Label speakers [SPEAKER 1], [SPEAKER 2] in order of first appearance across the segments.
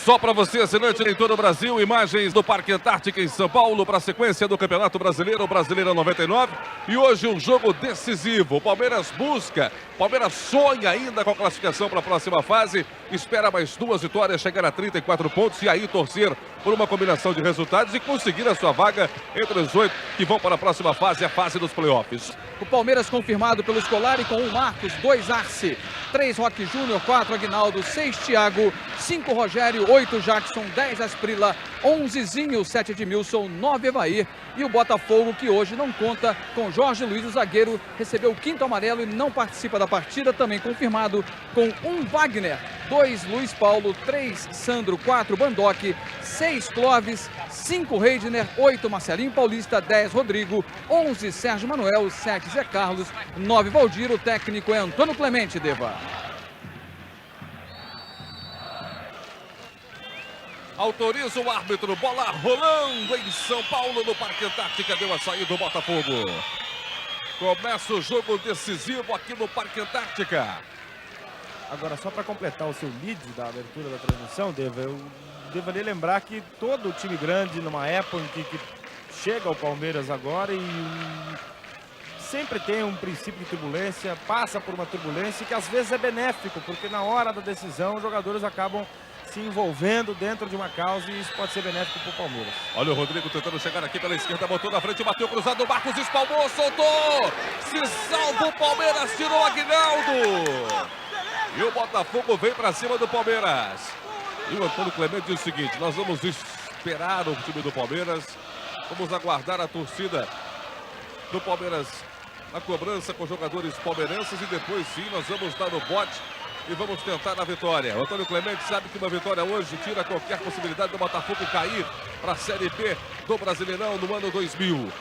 [SPEAKER 1] Só para você, assinante em todo o Brasil, imagens do Parque Antártica em São Paulo para a sequência do Campeonato Brasileiro, Brasileira 99. E hoje um jogo decisivo. O Palmeiras busca, o Palmeiras sonha ainda com a classificação para a próxima fase. Espera mais 2 vitórias, chegar a 34 pontos e aí torcer por uma combinação de resultados e conseguir a sua vaga entre os 8 que vão para a próxima fase, a fase dos playoffs.
[SPEAKER 2] O Palmeiras confirmado pelo Scolari com 1 Marcos, 2 Arce, 3 Roque Júnior, 4 Aguinaldo, 6 Thiago, 5 Rogério, 8 Jackson, 10 Asprila, 11 Zinho, 7 Edmilson, 9 Evair. E o Botafogo, que hoje não conta com Jorge Luiz, o zagueiro, recebeu o 5º amarelo e não participa da partida, também confirmado com 1 Wagner, 2 Luiz Paulo, 3 Sandro, 4 Bandock, 6 Clóvis, 5 Reidner, 8 Marcelinho Paulista, 10 Rodrigo, 11 Sérgio Manuel, 7 Zé Carlos, 9 Valdir. O técnico é Antônio Clemente, Deva.
[SPEAKER 1] Autoriza o árbitro, bola rolando em São Paulo, no Parque Antártica, deu a saída do Botafogo. Começa o jogo decisivo aqui no Parque Antártica.
[SPEAKER 3] Agora, só para completar o seu lead da abertura da transmissão, Deva, eu deveria lembrar que todo time grande, numa época em que chega ao Palmeiras agora e sempre tem um princípio de turbulência, passa por uma turbulência que às vezes é benéfico, porque na hora da decisão os jogadores acabam se envolvendo dentro de uma causa e isso pode ser benéfico para o Palmeiras.
[SPEAKER 1] Olha o Rodrigo tentando chegar aqui pela esquerda, botou na frente, bateu cruzado, o Marcos espalmou, soltou! Se salva o Palmeiras, tirou o Aguinaldo! E o Botafogo vem para cima do Palmeiras. E o Antônio Clemente diz o seguinte: nós vamos esperar o time do Palmeiras, vamos aguardar a torcida do Palmeiras na cobrança com jogadores palmeirenses e depois sim nós vamos dar o bote e vamos tentar a vitória. O Antônio Clemente sabe que uma vitória hoje tira qualquer possibilidade do Botafogo cair para a Série B do Brasileirão no ano 2000.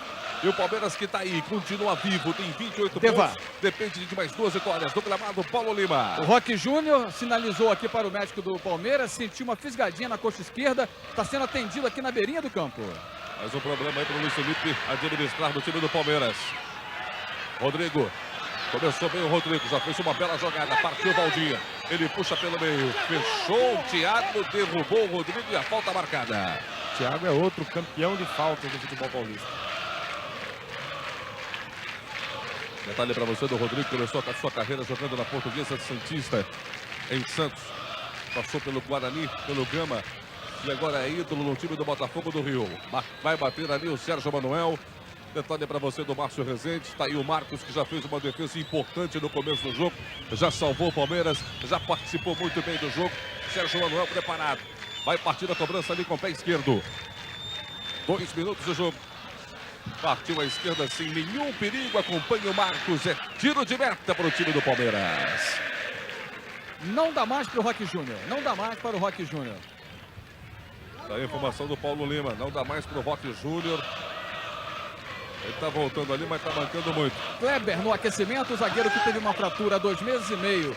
[SPEAKER 1] E o Palmeiras que está aí, continua vivo, tem 28 pontos, depende de mais 2 vitórias do gramado Paulo Lima.
[SPEAKER 2] O Roque Júnior sinalizou aqui para o médico do Palmeiras, sentiu uma fisgadinha na coxa esquerda, está sendo atendido aqui na beirinha do campo.
[SPEAKER 1] Mais um problema aí para o Luiz Felipe administrar no time do Palmeiras. Rodrigo, começou bem o Rodrigo, já fez uma bela jogada, partiu o Valdinha, ele puxa pelo meio, fechou o Thiago, derrubou o Rodrigo e a falta marcada.
[SPEAKER 3] Thiago é outro campeão de faltas do futebol paulista.
[SPEAKER 1] Detalhe para você do Rodrigo, começou a sua carreira jogando na Portuguesa de Santista, em Santos. Passou pelo Guarani, pelo Gama, e agora é ídolo no time do Botafogo do Rio. Vai bater ali o Sérgio Manuel. Detalhe para você do Márcio Rezende, está aí o Marcos, que já fez uma defesa importante no começo do jogo, já salvou o Palmeiras, já participou muito bem do jogo. Sérgio Manuel preparado, vai partir a cobrança ali com o pé esquerdo. 2 minutos do jogo. Partiu à esquerda sem nenhum perigo, acompanha o Marcos, é tiro de meta para o time do Palmeiras.
[SPEAKER 2] Não dá mais para o Roque Júnior, não dá mais para o Roque Júnior.
[SPEAKER 1] Tá aí a informação do Paulo Lima, não dá mais para o Roque Júnior. Ele tá voltando ali, mas tá mancando muito.
[SPEAKER 2] Kleber no aquecimento, o zagueiro que teve uma fratura há 2 meses e meio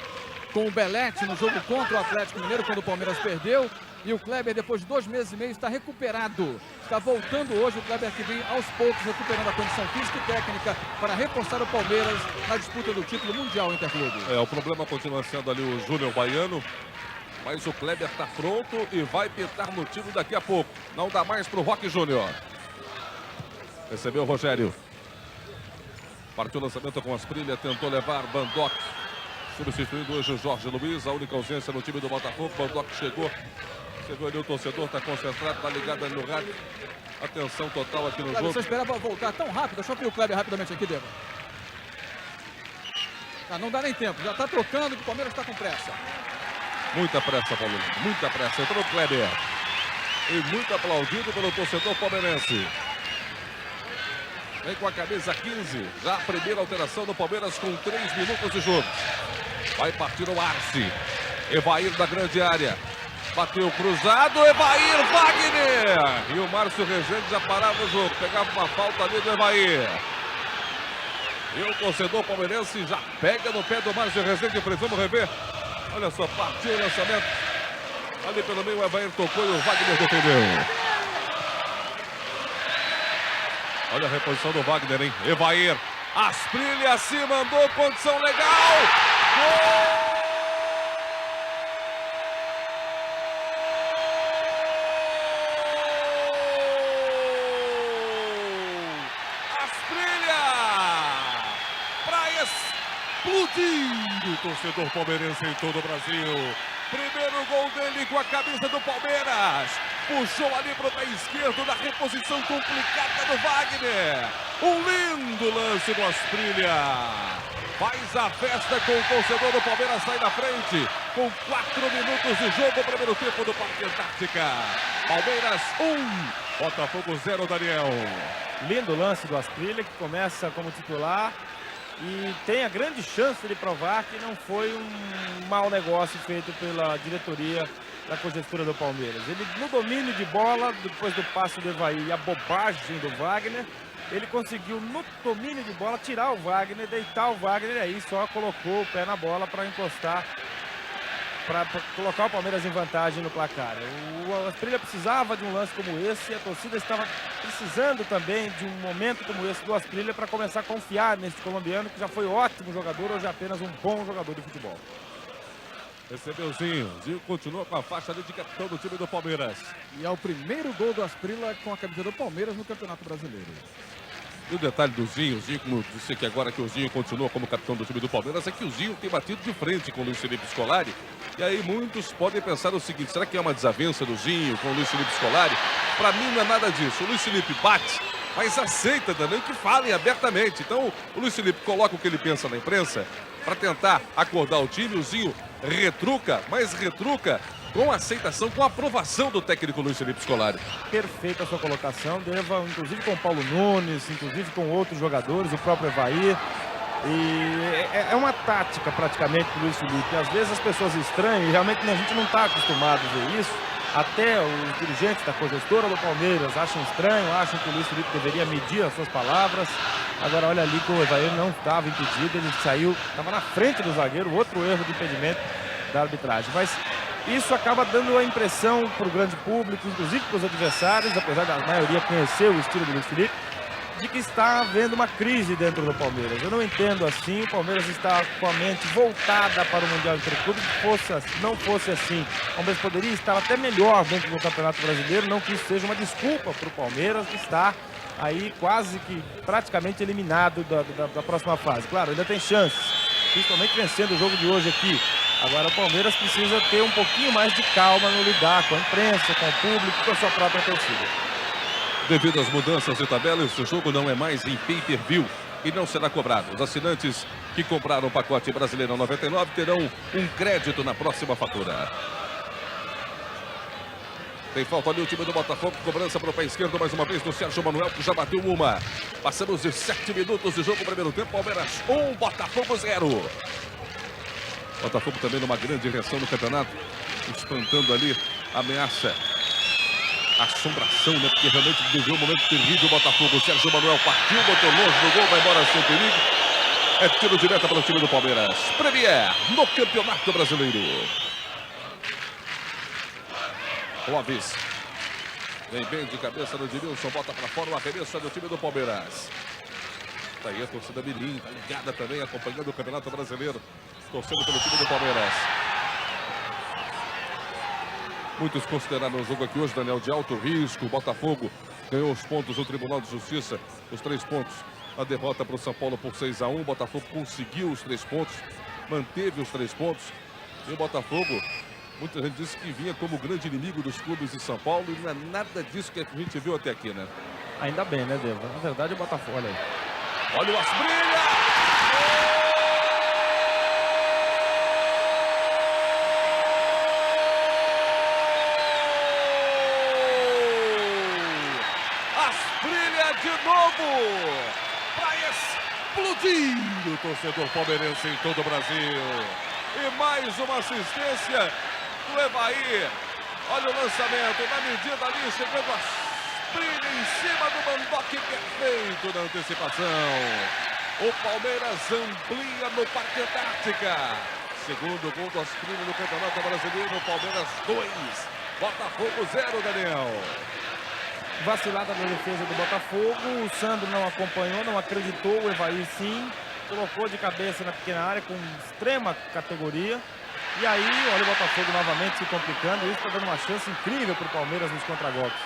[SPEAKER 2] com o Belete no jogo contra o Atlético Mineiro, quando o Palmeiras perdeu. E o Kleber, depois de 2 meses e meio, está recuperado. Está voltando hoje o Kleber, que vem aos poucos recuperando a condição física e técnica para reforçar o Palmeiras na disputa do título mundial interclube.
[SPEAKER 1] O problema continua sendo ali o Júnior Baiano, mas o Kleber está pronto e vai pintar no time daqui a pouco. Não dá mais para o Roque Júnior. Recebeu o Rogério. Partiu o lançamento com Asprila, tentou levar Bandock. Substituindo hoje o Jorge Luiz, a única ausência no time do Botafogo. Bandock chegou. Você viu ali o torcedor, está concentrado, está ligado ali no rádio. Atenção total aqui no jogo.
[SPEAKER 2] Você esperava voltar tão rápido? Deixa eu ver o Kleber rapidamente aqui, Deva. Não dá nem tempo, já está trocando, que o Palmeiras está com pressa.
[SPEAKER 1] Muita pressa, Paulo, muita pressa. Entrou o Kleber. E muito aplaudido pelo torcedor palmeirense. Vem com a camisa 15. Já a primeira alteração do Palmeiras com 3 minutos de jogo. Vai partir o Arce. Evair da grande área. Bateu cruzado, Evair, Wagner! E o Márcio Rezende já parava o jogo. Pegava uma falta ali do Evair. E o torcedor palmeirense já pega no pé do Márcio Rezende. Precisamos rever. Olha só, partiu o lançamento. Ali pelo meio, o Evair tocou e o Wagner defendeu. Olha a reposição do Wagner, hein? Evair. Asprila se mandou, condição legal. Gol! explodir o torcedor palmeirense em todo o Brasil. Primeiro gol dele com a camisa do Palmeiras. Puxou ali para o pé esquerdo na reposição complicada do Wagner. Um lindo lance do Asprilla. Faz a festa com o torcedor do Palmeiras, sai na frente. Com 4 minutos de jogo, primeiro tempo do Parque Antártica. Palmeiras 1, Botafogo 0, Daniel.
[SPEAKER 3] Lindo lance do Asprilla, que começa como titular e tem a grande chance de provar que não foi um mau negócio feito pela diretoria da cogestura do Palmeiras. Ele, no domínio de bola, depois do passe do Evaí e a bobagem do Wagner, ele conseguiu, no domínio de bola, tirar o Wagner, deitar o Wagner, e aí só colocou o pé na bola para encostar, para colocar o Palmeiras em vantagem no placar. O Asprilla precisava de um lance como esse, e a torcida estava precisando também de um momento como esse do Asprilla para começar a confiar nesse colombiano, que já foi ótimo jogador, hoje apenas um bom jogador de futebol.
[SPEAKER 1] Recebeu o Zinho. Zinho continua com a faixa ali de capitão do time do Palmeiras.
[SPEAKER 2] E é o primeiro gol do Asprilla com a camisa do Palmeiras no Campeonato Brasileiro.
[SPEAKER 1] E o detalhe do Zinho, como eu disse aqui agora que o Zinho continua como capitão do time do Palmeiras, é que o Zinho tem batido de frente com o Luiz Felipe Scolari. E aí muitos podem pensar o seguinte: será que é uma desavença do Zinho com o Luiz Felipe Scolari? Para mim não é nada disso. O Luiz Felipe bate, mas aceita também que falem abertamente. Então o Luiz Felipe coloca o que ele pensa na imprensa para tentar acordar o time. O Zinho retruca, mas retruca com aceitação, com aprovação do técnico Luiz Felipe Scolari.
[SPEAKER 3] Perfeita a sua colocação, Deva, inclusive com o Paulo Nunes, inclusive com outros jogadores, o próprio Evaí. E é uma tática praticamente do Luiz Felipe. Às vezes as pessoas estranham e realmente a gente não está acostumado a ver isso. Até os dirigentes da cogestora do Palmeiras acham estranho, acham que o Luiz Felipe deveria medir as suas palavras. Agora olha ali que o Evaí não estava impedido, ele saiu, estava na frente do zagueiro, outro erro de impedimento da arbitragem. Mas isso acaba dando a impressão para o grande público, inclusive para os adversários, apesar da maioria conhecer o estilo do Luiz Felipe, de que está havendo uma crise dentro do Palmeiras. Eu não entendo assim, o Palmeiras está com a mente voltada para o Mundial Interclubes. Se não fosse assim, o Palmeiras poderia estar até melhor dentro do Campeonato Brasileiro, não que isso seja uma desculpa para o Palmeiras que está aí quase que praticamente eliminado da próxima fase. Claro, ainda tem chances, principalmente vencendo o jogo de hoje aqui. Agora o Palmeiras precisa ter um pouquinho mais de calma no lidar com a imprensa, com o público, com a sua própria torcida.
[SPEAKER 1] Devido às mudanças de tabela, esse jogo não é mais em pay-per-view e não será cobrado. Os assinantes que compraram o pacote Brasileirão 99 terão um crédito na próxima fatura. Tem falta ali o time do Botafogo, cobrança para o pé esquerdo mais uma vez do Sérgio Manuel, que já bateu uma. Passamos de 7 minutos de jogo, primeiro tempo, Palmeiras 1, Botafogo 0. Botafogo também numa grande reação no campeonato, espantando ali a ameaça. Assombração, né? Porque realmente viveu um momento terrível o Botafogo. O Sérgio Manuel partiu, botou longe do gol, vai embora sem perigo. É tiro de meta para o time do Palmeiras. Premier no Campeonato Brasileiro. Clóvis. Vem bem de cabeça no Edmilson, bota para fora o arremesso do time do Palmeiras. Tá aí a torcida Mirim, tá ligada também, acompanhando o Campeonato Brasileiro. Torcendo pelo time do Palmeiras. Muitos consideraram o jogo aqui hoje, Daniel, de alto risco. O Botafogo ganhou os pontos no Tribunal de Justiça, os 3 pontos. A derrota para o São Paulo por 6-1. O Botafogo conseguiu os 3 pontos, manteve os 3 pontos. E o Botafogo, muita gente disse que vinha como grande inimigo dos clubes de São Paulo. E não é nada disso que a gente viu até aqui, né?
[SPEAKER 3] Ainda bem, né, Deva? Na verdade, o Botafogo, olha aí.
[SPEAKER 1] Olha o Asprilla! De novo, para explodir o torcedor palmeirense em todo o Brasil. E mais uma assistência do Evaí. Olha o lançamento, na medida ali, chegando a Asprilla em cima do Mandoque, perfeito na antecipação. O Palmeiras amplia no Parque Antártica. Segundo gol do Asprilla no Campeonato Brasileiro, Palmeiras 2, Botafogo 0, Daniel.
[SPEAKER 3] Vacilada na defesa do Botafogo, o Sandro não acompanhou, não acreditou, o Evaí sim, colocou de cabeça na pequena área com extrema categoria. E aí, olha o Botafogo novamente se complicando, isso está dando uma chance incrível para o Palmeiras nos contragolpes.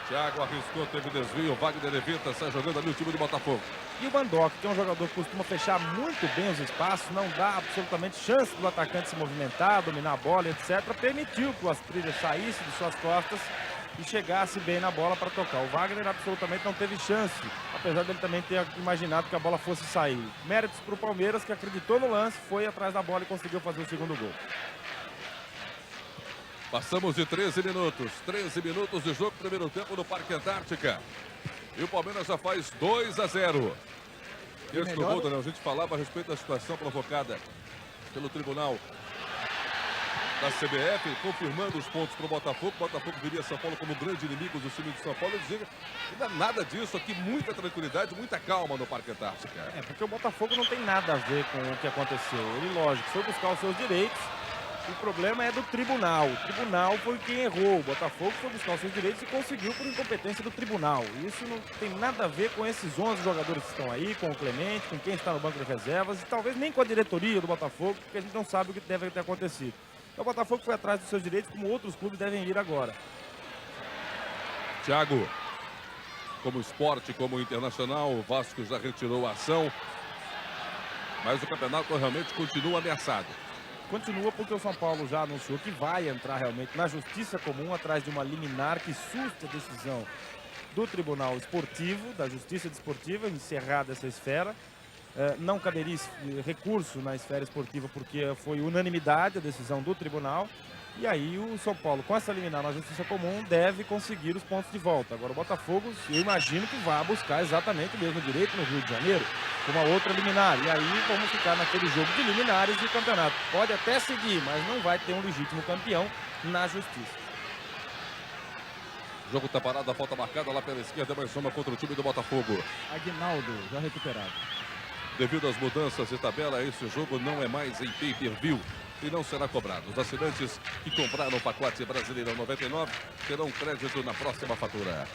[SPEAKER 1] Thiago arriscou, teve desvio. Wagner evita, sai jogando ali o time do Botafogo.
[SPEAKER 3] E o Bandock, que é um jogador que costuma fechar muito bem os espaços, não dá absolutamente chance do atacante se movimentar, dominar a bola, etc. Permitiu que o Asprilla saísse de suas costas e chegasse bem na bola para tocar. O Wagner absolutamente não teve chance, apesar dele também ter imaginado que a bola fosse sair. Méritos para o Palmeiras, que acreditou no lance, foi atrás da bola e conseguiu fazer o segundo gol.
[SPEAKER 1] Passamos de 13 minutos. 13 minutos de jogo, primeiro tempo no Parque Antártica. E o Palmeiras já faz 2-0. Este gol, Daniel, a gente falava a respeito da situação provocada pelo Tribunal da CBF, confirmando os pontos para o Botafogo. O Botafogo viria São Paulo como grande inimigo do time de São Paulo. Eu dizia, ainda nada disso aqui, muita tranquilidade, muita calma no Parque Antártica.
[SPEAKER 3] Porque o Botafogo não tem nada a ver com o que aconteceu. Ele, lógico, foi buscar os seus direitos. O problema é do tribunal. O tribunal foi quem errou. O Botafogo foi buscar os seus direitos e conseguiu por incompetência do tribunal. Isso não tem nada a ver com esses 11 jogadores que estão aí, com o Clemente, com quem está no banco de reservas e talvez nem com a diretoria do Botafogo, porque a gente não sabe o que deve ter acontecido. Então, o Botafogo foi atrás dos seus direitos, como outros clubes devem ir agora.
[SPEAKER 1] Thiago, como esporte, como internacional, o Vasco já retirou a ação, mas o campeonato realmente continua ameaçado.
[SPEAKER 3] Continua porque o São Paulo já anunciou que vai entrar realmente na Justiça Comum atrás de uma liminar que suste a decisão do Tribunal Esportivo, da Justiça Desportiva, encerrada essa esfera. Não caberia recurso na esfera esportiva porque foi unanimidade a decisão do tribunal. E aí o São Paulo, com essa liminar na Justiça Comum, deve conseguir os pontos de volta. Agora o Botafogo, eu imagino que vai buscar exatamente o mesmo direito no Rio de Janeiro, com uma outra liminar. E aí vamos ficar naquele jogo de liminares do campeonato. Pode até seguir, mas não vai ter um legítimo campeão na Justiça.
[SPEAKER 1] O jogo está parado, a falta marcada lá pela esquerda, mais uma contra o time do Botafogo.
[SPEAKER 2] Aguinaldo, já recuperado.
[SPEAKER 1] Devido às mudanças de tabela, esse jogo não é mais em pay-per-view e não será cobrado. Os assinantes que compraram o pacote Brasileirão 99 terão crédito na próxima fatura.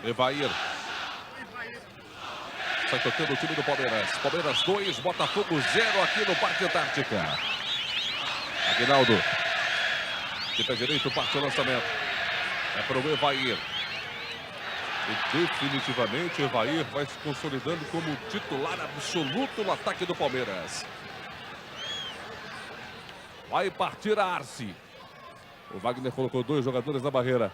[SPEAKER 1] Evair. Sai tocando o time do Palmeiras. Palmeiras 2, Botafogo 0 aqui no Parque Antártica. Aguinaldo. De pé direito, parte o lançamento. É para o Evair. E definitivamente o Evair vai se consolidando como titular absoluto no ataque do Palmeiras. Vai partir a Arce. O Wagner colocou 2 jogadores na barreira.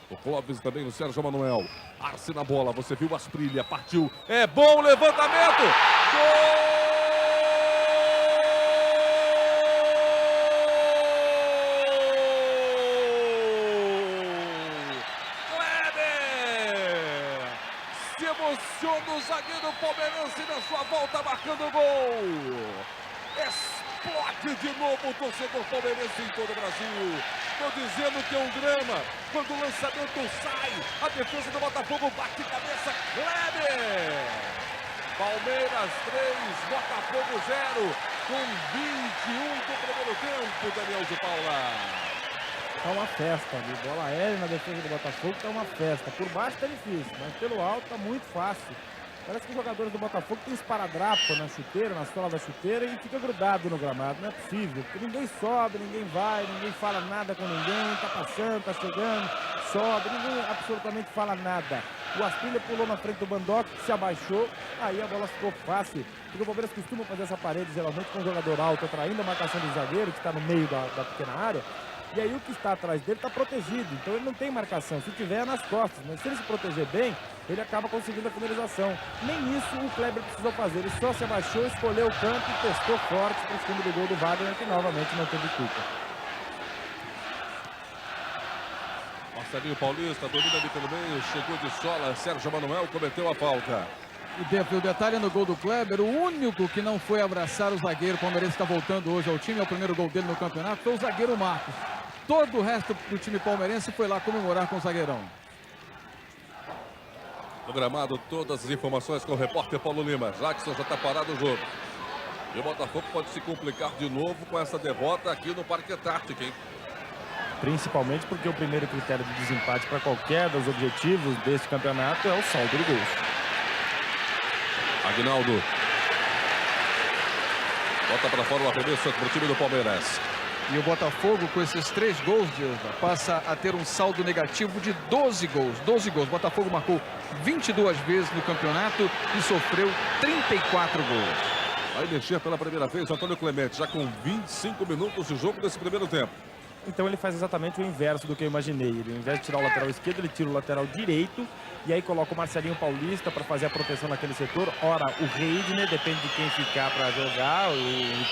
[SPEAKER 1] O Clóvis também, o Sérgio Manuel. Arce na bola, você viu o Asprilla, partiu. É bom o levantamento. Gol! Emociona o zagueiro palmeirense na sua volta, marcando gol. Explode de novo o torcedor palmeirense em todo o Brasil. Estou dizendo que é um drama. Quando o lançamento sai, a defesa do Botafogo bate cabeça. Kleber. Palmeiras 3, Botafogo 0. Com 21 do primeiro tempo, Daniel de Paula.
[SPEAKER 3] Tá uma festa ali, bola aérea na defesa do Botafogo, tá uma festa. Por baixo tá difícil, mas pelo alto tá muito fácil. Parece que os jogadores do Botafogo têm esparadrapo na chuteira, na sola da chuteira e fica grudado no gramado. Não é possível, porque ninguém sobe, ninguém vai, ninguém fala nada com ninguém, tá passando, tá chegando, sobe, ninguém absolutamente fala nada. O Asprilla pulou na frente do Bandock, se abaixou, aí a bola ficou fácil. Porque o Palmeiras costuma fazer essa parede geralmente com o jogador alto, atraindo a marcação do zagueiro, que está no meio da pequena área. E aí o que está atrás dele está protegido, então ele não tem marcação, se tiver é nas costas, mas se ele se proteger bem, ele acaba conseguindo a finalização. Nem isso o Kleber precisou fazer, ele só se abaixou, escolheu o canto e testou forte para o fundo do gol do Wagner, que novamente não teve culpa.
[SPEAKER 1] Marcelinho Paulista, domina ali pelo meio, chegou de sola, Sérgio Manuel cometeu a falta.
[SPEAKER 2] E o detalhe no gol do Kleber, o único que não foi abraçar o zagueiro palmeirense está voltando hoje ao time, é o primeiro gol dele no campeonato, foi o zagueiro Marcos. Todo o resto do time palmeirense foi lá comemorar com o zagueirão.
[SPEAKER 1] No gramado, todas as informações com o repórter Paulo Lima. Jackson já está parado o jogo. E o Botafogo pode se complicar de novo com essa derrota aqui no Parque Antártica, hein?
[SPEAKER 3] Principalmente porque o primeiro critério de desempate para qualquer dos objetivos desse campeonato é o saldo de gols.
[SPEAKER 1] Aguinaldo. Bota para fora o arremesso para o time do Palmeiras.
[SPEAKER 2] E o Botafogo, com esses 3 gols, passa a ter um saldo negativo de 12 gols. 12 gols. O Botafogo marcou 22 vezes no campeonato e sofreu 34 gols.
[SPEAKER 1] Vai mexer pela primeira vez o Antônio Clemente, já com 25 minutos de jogo desse primeiro tempo.
[SPEAKER 3] Então ele faz exatamente o inverso do que eu imaginei. Ele, ao invés de tirar o lateral esquerdo, ele tira o lateral direito. E aí coloca o Marcelinho Paulista para fazer a proteção naquele setor. Ora, o Reidner, depende de quem ficar para jogar,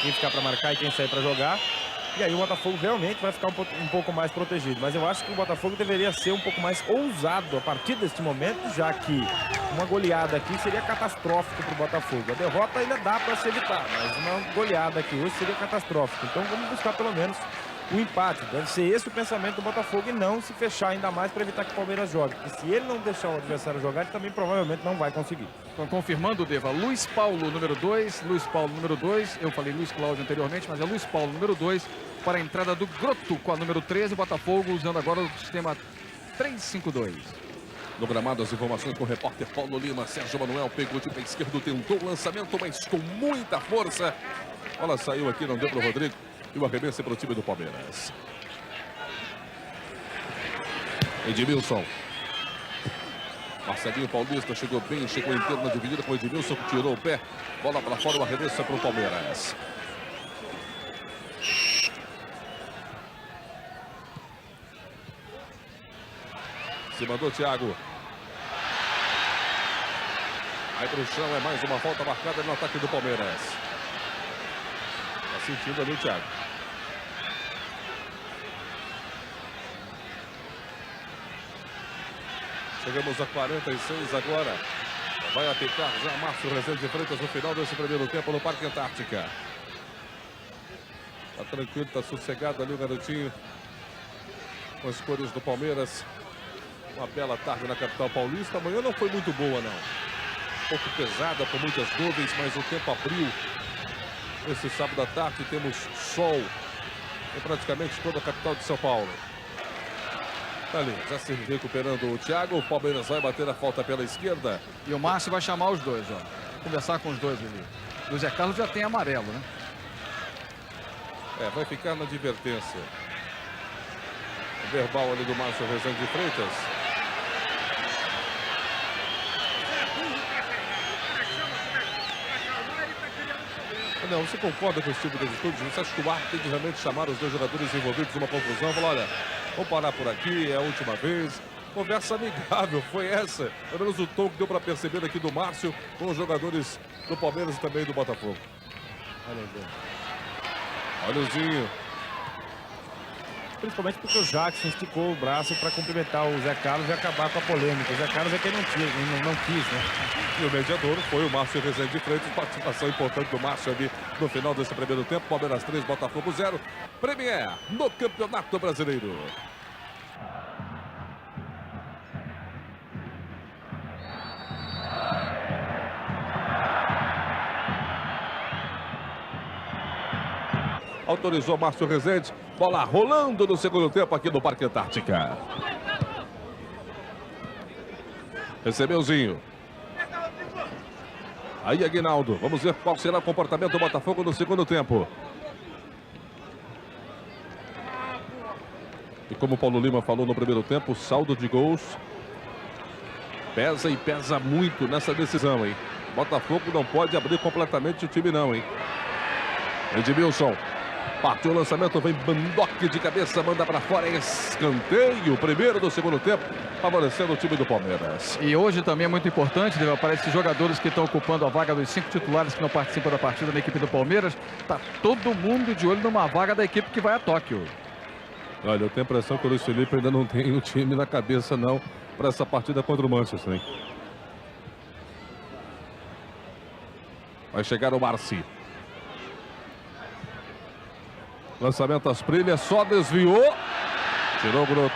[SPEAKER 3] quem ficar para marcar e quem sair para jogar. E aí o Botafogo realmente vai ficar um pouco mais protegido. Mas eu acho que o Botafogo deveria ser um pouco mais ousado a partir deste momento, já que uma goleada aqui seria catastrófico para o Botafogo. A derrota ainda dá para se evitar, mas uma goleada aqui hoje seria catastrófica. Então vamos buscar pelo menos o empate. Deve ser esse o pensamento do Botafogo e não se fechar ainda mais para evitar que o Palmeiras jogue. Porque se ele não deixar o adversário jogar, ele também provavelmente não vai conseguir.
[SPEAKER 2] Então, confirmando, Deva, Luiz Paulo, número 2. Luiz Paulo, número 2. Eu falei Luiz Cláudio anteriormente, mas é Luiz Paulo, número 2. Para a entrada do Grotto com a número 13. Botafogo usando agora o sistema 3-5-2.
[SPEAKER 1] No gramado, as informações com o repórter Paulo Lima. Sérgio Manuel pegou de pé esquerdo, tentou o lançamento, mas com muita força. A bola saiu aqui, não deu para o Rodrigo. E o arremesso para o time do Palmeiras. Edmilson. Marcelinho Paulista chegou bem, chegou inteiro na dividida com o Edmilson, que tirou o pé. Bola para fora, o arremesso para o Palmeiras. Se mandou Thiago. Aí para o chão, é mais uma falta marcada no ataque do Palmeiras. Tá sentindo ali o Thiago. Chegamos a 46 agora. Vai apitar já Márcio Rezende de Freitas no final desse primeiro tempo no Parque Antártica. Tá tranquilo, tá sossegado ali o garotinho. Com as cores do Palmeiras. Uma bela tarde na capital paulista. Amanhã não foi muito boa, não. Um pouco pesada, com muitas nuvens, mas o tempo abriu. Esse sábado à tarde temos sol em praticamente toda a capital de São Paulo. Tá ali, já se recuperando o Thiago. O Palmeiras vai bater a falta pela esquerda.
[SPEAKER 2] E o Márcio vai chamar os dois, ó. Conversar com os dois ali. O Zé Carlos já tem amarelo, né?
[SPEAKER 1] É, vai ficar na advertência. O verbal ali do Márcio Rezende de Freitas. Não, você concorda com esse tipo de atitude? Você acha que o árbitro tem que realmente chamar os dois jogadores envolvidos numa confusão? Falar, olha, vamos parar por aqui, é a última vez. Conversa amigável, foi essa. Pelo menos o tom que deu para perceber aqui do Márcio com os jogadores do Palmeiras e também do Botafogo. Olha o Zinho.
[SPEAKER 3] Principalmente porque o Jackson esticou o braço para cumprimentar o Zé Carlos e acabar com a polêmica. O Zé Carlos é quem não quis, né?
[SPEAKER 1] E o mediador foi o Márcio Rezende de Freitas. Participação importante do Márcio ali no final desse primeiro tempo. Palmeiras 3, Botafogo 0. Premier no Campeonato Brasileiro. Autorizou Márcio Rezende. Bola rolando no segundo tempo aqui no Parque Antártica. Recebeu o Zinho. Aí Aguinaldo. Vamos ver qual será o comportamento do Botafogo no segundo tempo. E como o Paulo Lima falou no primeiro tempo, o saldo de gols pesa e pesa muito nessa decisão, hein? Botafogo não pode abrir completamente o time não, hein? Edmilson. Partiu o lançamento, vem Bandoque de cabeça, manda para fora, escanteio, primeiro do segundo tempo, favorecendo o time do Palmeiras.
[SPEAKER 2] E hoje também é muito importante, para esses jogadores que estão ocupando a vaga dos 5 titulares que não participam da partida na equipe do Palmeiras, tá todo mundo de olho numa vaga da equipe que vai a Tóquio.
[SPEAKER 1] Olha, eu tenho a impressão que o Luiz Felipe ainda não tem o time na cabeça não, para essa partida contra o Manchester, hein? Vai chegar o Marci. Lançamento às prilhas, só desviou. Tirou o Grotto.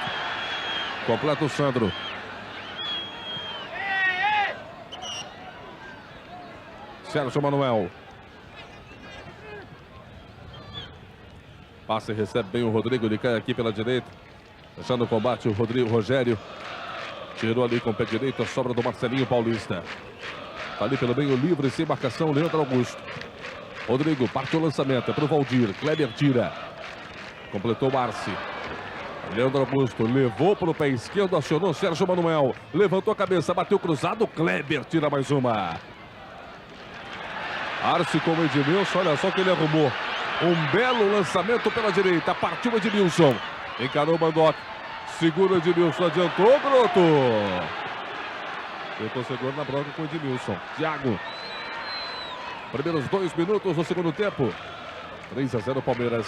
[SPEAKER 1] Completa o Sandro. Sérgio Manuel. Passa e recebe bem o Rodrigo. Ele cai aqui pela direita. Deixando o combate o Rogério. Tirou ali com o pé direito a sobra do Marcelinho Paulista. Tá ali pelo meio livre, sem marcação, Leandro Augusto. Rodrigo parte o lançamento, é para o Valdir. Kleber tira. Completou Marci. Leandro Augusto levou para o pé esquerdo, acionou Sérgio Manuel. Levantou a cabeça, bateu cruzado. Kleber tira mais uma. Arce com o Edmilson, olha só o que ele arrumou. Um belo lançamento pela direita. Partiu o Edmilson. Encarou o Bandoc. Segura o Edmilson, adiantou, Groto. Tentou seguro na bronca com o Edmilson. Thiago. Primeiros 2 minutos do segundo tempo. 3-0 Palmeiras.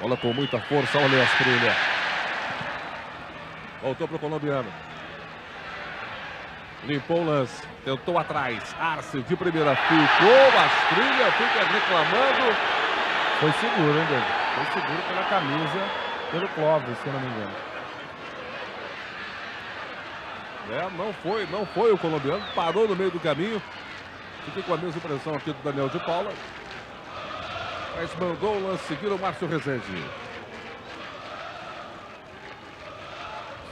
[SPEAKER 1] Bola com muita força, olha a Asprilla. Voltou para o colombiano. Limpou o lance, tentou atrás. Arce de primeira, ficou. Asprilla fica reclamando.
[SPEAKER 3] Foi seguro, hein, Diego? Foi seguro pela camisa, pelo Clóvis, se eu não me engano.
[SPEAKER 1] Não foi o colombiano. Parou no meio do caminho. Fiquei com a mesma impressão aqui do Daniel de Paula. Mas mandou o lance seguir o Márcio Rezende.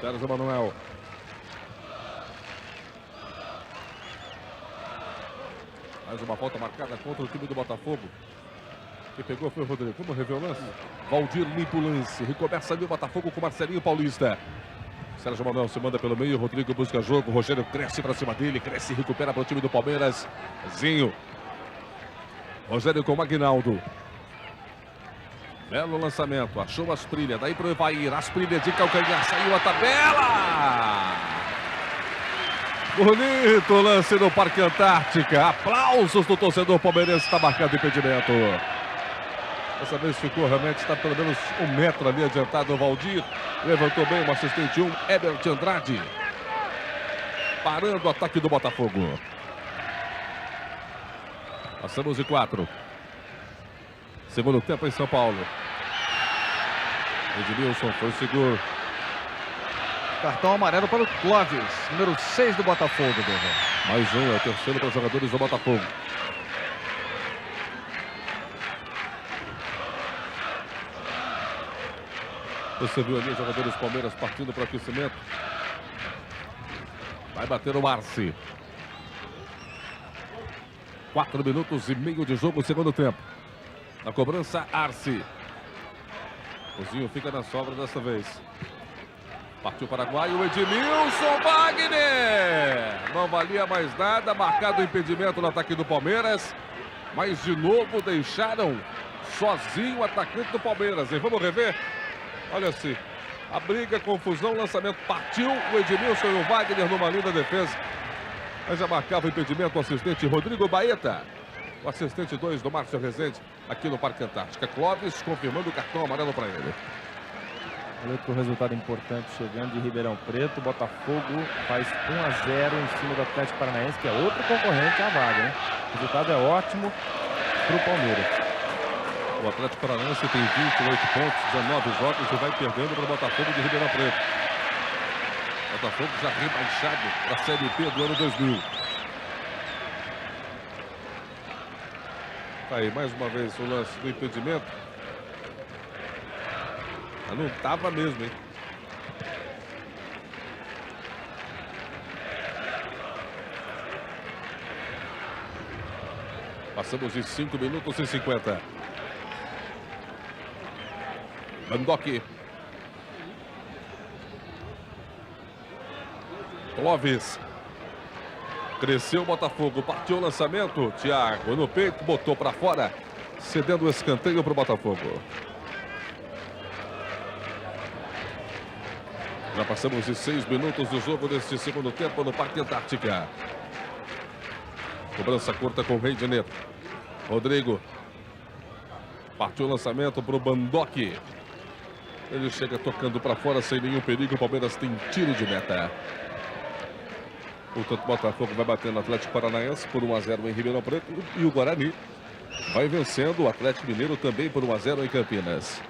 [SPEAKER 1] Sérgio Manuel. Mais uma falta marcada contra o time do Botafogo. Quem pegou foi o Rodrigo. Como revelou o lance? Valdir limpa o lance. Recomeça ali o Botafogo com Marcelinho Paulista. Sérgio Manuel se manda pelo meio. Rodrigo busca jogo. Rogério cresce para cima dele. Cresce e recupera para o time do Palmeiras. Zinho. Rogério com Magnaldo. Belo lançamento, achou Asprilla, daí para o Evair, Asprilla de calcanhar, saiu a tabela! Bonito lance no Parque Antártica, aplausos do torcedor palmeirense, está marcado impedimento. Dessa vez ficou realmente, está pelo menos 1 metro ali adiantado o Valdir, levantou bem o assistente 1, Herbert Andrade, parando o ataque do Botafogo. Passamos de 4. Segundo tempo em São Paulo. Edmilson foi seguro.
[SPEAKER 2] Cartão amarelo para o Clóvis, número 6 do Botafogo.
[SPEAKER 1] Mais um, é o terceiro para os jogadores do Botafogo. Você viu ali os jogadores do Palmeiras partindo para o aquecimento. Vai bater o Marci. 4 minutos e meio de jogo, segundo tempo. Na cobrança, Arce. O Zinho fica na sobra dessa vez. Partiu o Paraguai, o Edmilson Wagner. Não valia mais nada, marcado o impedimento no ataque do Palmeiras. Mas de novo deixaram sozinho o atacante do Palmeiras. E vamos rever? Olha assim, a briga, confusão, lançamento. Partiu o Edmilson e o Wagner numa linda defesa. Mas já marcava o impedimento o assistente Rodrigo Baeta. O assistente 2 do Márcio Rezende aqui no Parque Antártica. Clóvis confirmando o cartão amarelo para ele.
[SPEAKER 3] Outro resultado importante chegando de Ribeirão Preto. Botafogo faz 1-0 em cima do Atlético Paranaense, que é outro concorrente à vaga, hein? O resultado é ótimo para o Palmeiras.
[SPEAKER 1] O Atlético Paranaense tem 28 pontos, 19 jogos e vai perdendo para o Botafogo de Ribeirão Preto. Botafogo já rebaixado para a Série B do ano 2000. Tá aí mais uma vez o lance do impedimento. Mas não estava mesmo, hein? Passamos de 5 minutos e 50. Bandoc. Clóvis. Cresceu o Botafogo, partiu o lançamento. Thiago no peito, botou para fora, cedendo o escanteio para o Botafogo. Já passamos de 6 minutos do jogo deste segundo tempo no Parque Antártica. Cobrança curta com o Reidner. Rodrigo. Partiu o lançamento para o Bandoc. Ele chega tocando para fora sem nenhum perigo. O Palmeiras tem tiro de meta. Portanto, o Botafogo vai batendo no Atlético Paranaense por 1-0 em Ribeirão Preto. E o Guarani vai vencendo o Atlético Mineiro também por 1-0 em Campinas.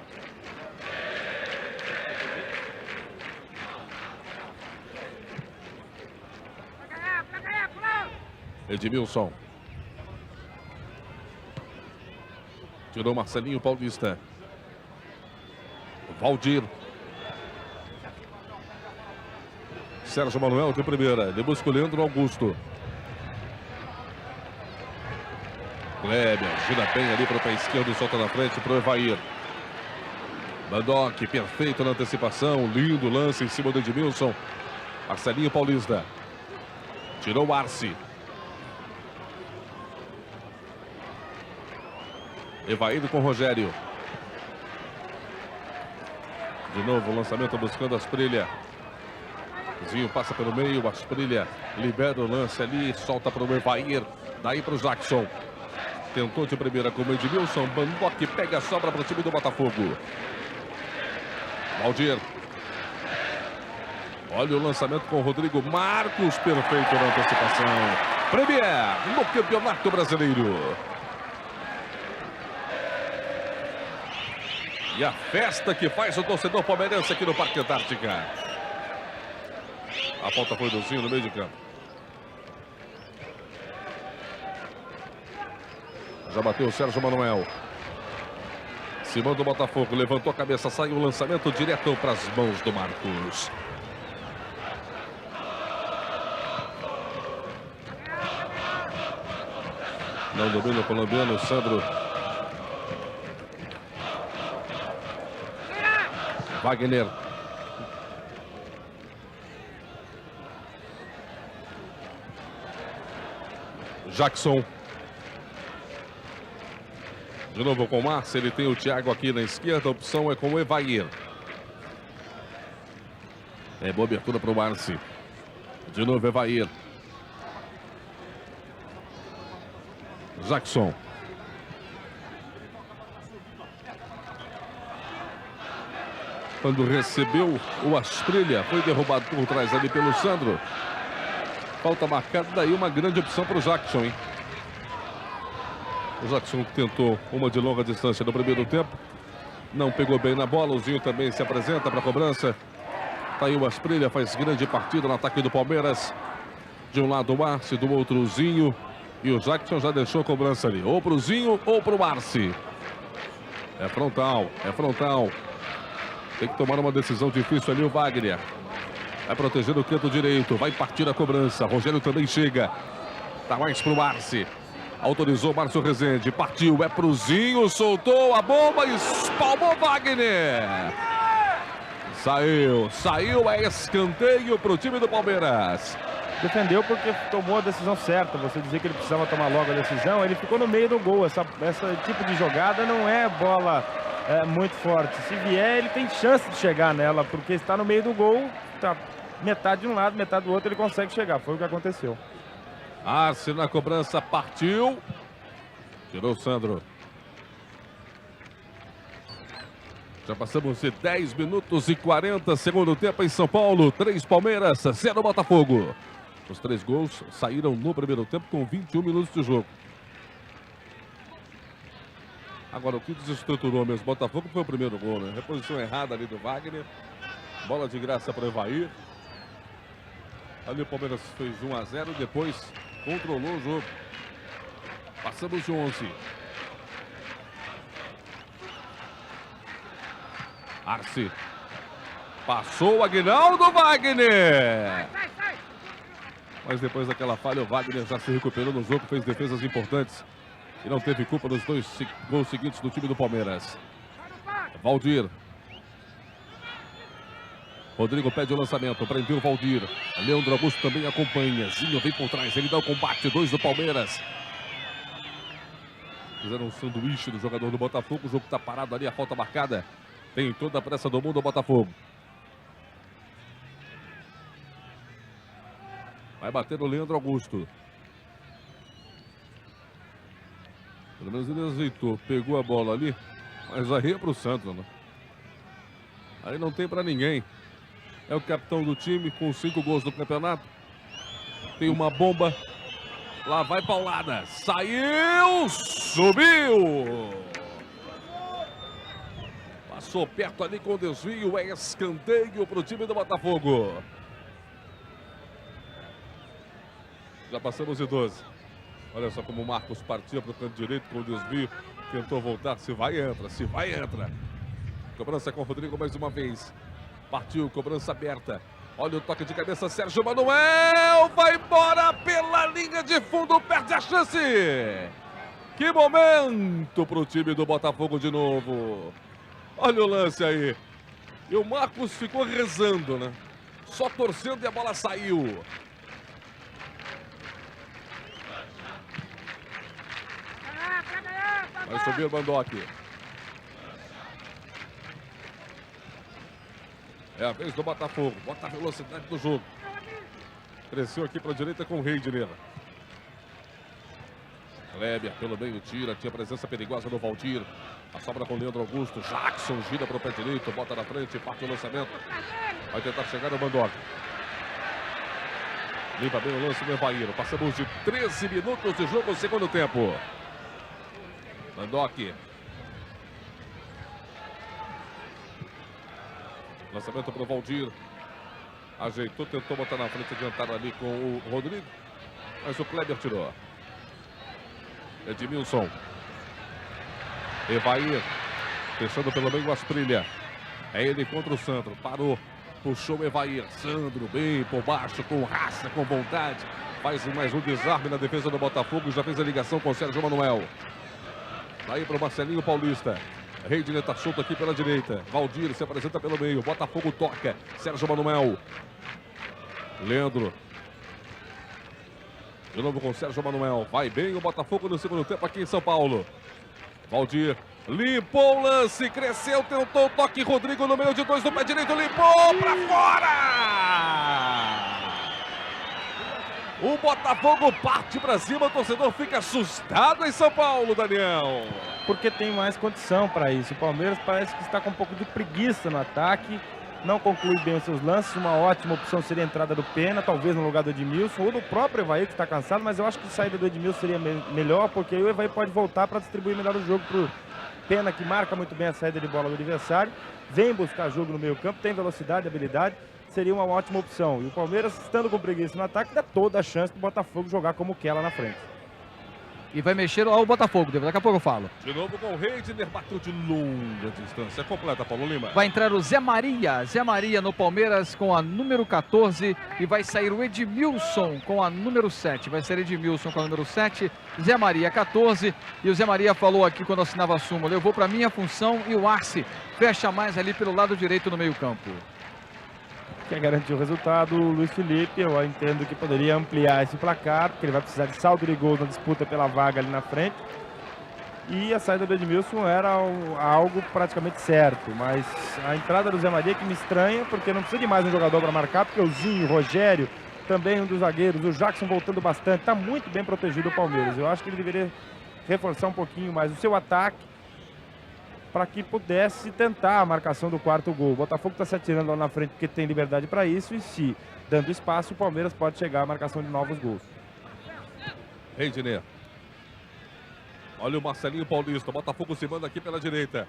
[SPEAKER 1] Edmilson. Tirou Marcelinho Paulista. Valdir. Sérgio Manuel de primeira. Ele busca o Leandro Augusto. Kleber gira bem ali para o pé esquerdo e solta na frente para o Evair. Bandock, perfeito na antecipação. Lindo lance em cima do Edmilson. Marcelinho Paulista. Tirou o Arce. Evaído com Rogério. De novo o lançamento buscando Asprilla. Zinho passa pelo meio, Asprilla libera o lance ali, solta para o Evair. Daí para o Jackson. Tentou de primeira com o Edmilson. Bandock pega a sobra para o time do Botafogo. Valdir. Olha o lançamento com o Rodrigo Marcos. Perfeito na antecipação. Premier no Campeonato Brasileiro. E a festa que faz o torcedor palmeirense aqui no Parque Antártica. A falta foi do Zinho no meio de campo. Já bateu o Sérgio Manuel. Simão do Botafogo levantou a cabeça, saiu o lançamento direto para as mãos do Marcos. Não domina o colombiano, Sandro. Wagner. Jackson. De novo com o Márcio, ele tem o Thiago aqui na esquerda, a opção é com o Evair. É boa abertura para o Márcio. De novo Evair. Jackson. Quando recebeu o Asprilla, foi derrubado por trás ali pelo Sandro. Falta marcada, daí uma grande opção para o Jackson, hein? O Jackson tentou uma de longa distância no primeiro tempo. Não pegou bem na bola, o Zinho também se apresenta para a cobrança. Tá aí o Asprilla, faz grande partida no ataque do Palmeiras. De um lado o Arce, do outro o Zinho. E o Jackson já deixou a cobrança ali, ou para o Zinho ou para o Arce. É frontal, é frontal. Tem que tomar uma decisão difícil ali o Wagner. Vai proteger o canto direito. Vai partir a cobrança. Rogério também chega. Tá mais pro Arce. Autorizou Márcio Rezende. Partiu. É pro Zinho. Soltou a bomba. Espalmou Wagner. Saiu. Saiu. É escanteio pro time do Palmeiras.
[SPEAKER 3] Defendeu porque tomou a decisão certa. Você dizia que ele precisava tomar logo a decisão. Ele ficou no meio do gol. Esse tipo de jogada não é bola muito forte. Se vier, ele tem chance de chegar nela, porque está no meio do gol, tá metade de um lado, metade do outro, ele consegue chegar. Foi o que aconteceu.
[SPEAKER 1] Arce na cobrança, partiu. Tirou o Sandro. Já passamos de 10 minutos e 40, segundo tempo em São Paulo. 3 Palmeiras, 0 Botafogo. Os 3 gols saíram no primeiro tempo com 21 minutos de jogo. Agora, o que desestruturou mesmo o Botafogo foi o primeiro gol, né? Reposição errada ali do Wagner. Bola de graça para o Evair. Ali o Palmeiras fez 1-0 e depois controlou o jogo. Passamos de 11. Arce. Passou o Aguinaldo Wagner. Mas depois daquela falha, o Wagner já se recuperou no jogo, fez defesas importantes. E não teve culpa nos 2 gols seguintes do time do Palmeiras. Valdir. Rodrigo pede o lançamento, prendeu o Valdir. Leandro Augusto também acompanha. Zinho vem por trás, ele dá o combate. 2 do Palmeiras. Fizeram um sanduíche do jogador do Botafogo. O jogo está parado ali, a falta marcada. Tem toda a pressa do mundo o Botafogo. Vai bater o Leandro Augusto. Pelo menos ele azeitou, pegou a bola ali, mas aí é pro Santos, né? Aí não tem pra ninguém. É o capitão do time com 5 gols no campeonato. Tem uma bomba. Lá vai paulada. Saiu, subiu. Passou perto ali com o desvio. É escanteio pro time do Botafogo. Já passamos de 12. Olha só como o Marcos partia para o canto direito com o desvio. Tentou voltar. Se vai, entra. Se vai, entra. Cobrança com o Rodrigo mais uma vez. Partiu, cobrança aberta. Olha o toque de cabeça. Sérgio Manuel vai embora pela linha de fundo. Perde a chance. Que momento para o time do Botafogo de novo. Olha o lance aí. E o Marcos ficou rezando, né? Só torcendo e a bola saiu. Vai subir o Bandock. É a vez do Botafogo. Bota a velocidade do jogo. Cresceu aqui para a direita com o Reidner. Kleber pelo meio tira. Tinha presença perigosa do Valdir. A sobra com o Leandro Augusto. Jackson gira para o pé direito. Bota na frente. Parte o lançamento. Vai tentar chegar no Bandock. Limpa bem o lance do Evair. Passamos de 13 minutos de jogo no segundo tempo. Bandock. Lançamento para o Valdir. Ajeitou, tentou botar na frente, adiantado ali com o Rodrigo. Mas o Kleber tirou. Edmilson. Evair. Fechando pelo meio o Asprilha. É ele contra o Sandro. Parou. Puxou o Evair. Sandro bem por baixo, com raça, com vontade. Faz mais um desarme na defesa do Botafogo. Já fez a ligação com o Sérgio Manuel. Vai para o Marcelinho Paulista. Reidner está solto aqui pela direita. Valdir se apresenta pelo meio. Botafogo toca. Sérgio Manuel. Leandro. De novo com o Sérgio Manuel. Vai bem o Botafogo no segundo tempo aqui em São Paulo. Valdir. Limpou o lance. Cresceu. Tentou o toque. Rodrigo no meio de dois do pé direito. Limpou para fora. O Botafogo parte para cima. O torcedor fica assustado em São Paulo, Daniel.
[SPEAKER 3] Porque tem mais condição para isso. O Palmeiras parece que está com um pouco de preguiça no ataque, não conclui bem os seus lances. Uma ótima opção seria a entrada do Pena, talvez no lugar do Edmilson, ou do próprio Evair, que está cansado, mas eu acho que a saída do Edmilson seria melhor, porque aí o Evair pode voltar para distribuir melhor o jogo para o Pena, que marca muito bem a saída de bola do adversário, vem buscar jogo no meio campo, tem velocidade, habilidade, seria uma ótima opção. E o Palmeiras, estando com preguiça no ataque, dá toda a chance do Botafogo jogar como quer lá na frente.
[SPEAKER 2] E vai mexer ao Botafogo, daqui a pouco eu falo.
[SPEAKER 1] De novo com o Reidner, bateu de longa distância. Completa, Paulo Lima.
[SPEAKER 2] Vai entrar o Zé Maria no Palmeiras com a número 14 e vai sair o Edmilson com a número 7. Vai ser Edmilson com a número 7, Zé Maria 14. E o Zé Maria falou aqui quando assinava a súmula: eu vou para minha função, e o Arce fecha mais ali pelo lado direito no meio campo.
[SPEAKER 3] Quer garantir o resultado, o Luiz Felipe, eu entendo que poderia ampliar esse placar, porque ele vai precisar de saldo de gols na disputa pela vaga ali na frente. E a saída do Edmilson era algo praticamente certo, mas a entrada do Zé Maria que me estranha, porque não precisa de mais um jogador para marcar, porque o Zinho, o Rogério, também um dos zagueiros, o Jackson voltando bastante, está muito bem protegido o Palmeiras. Eu acho que ele deveria reforçar um pouquinho mais o seu ataque, para que pudesse tentar a marcação do quarto gol. O Botafogo está se atirando lá na frente porque tem liberdade para isso, e se dando espaço, o Palmeiras pode chegar à marcação de novos gols.
[SPEAKER 1] Reidner. Olha o Marcelinho Paulista. O Botafogo se manda aqui pela direita.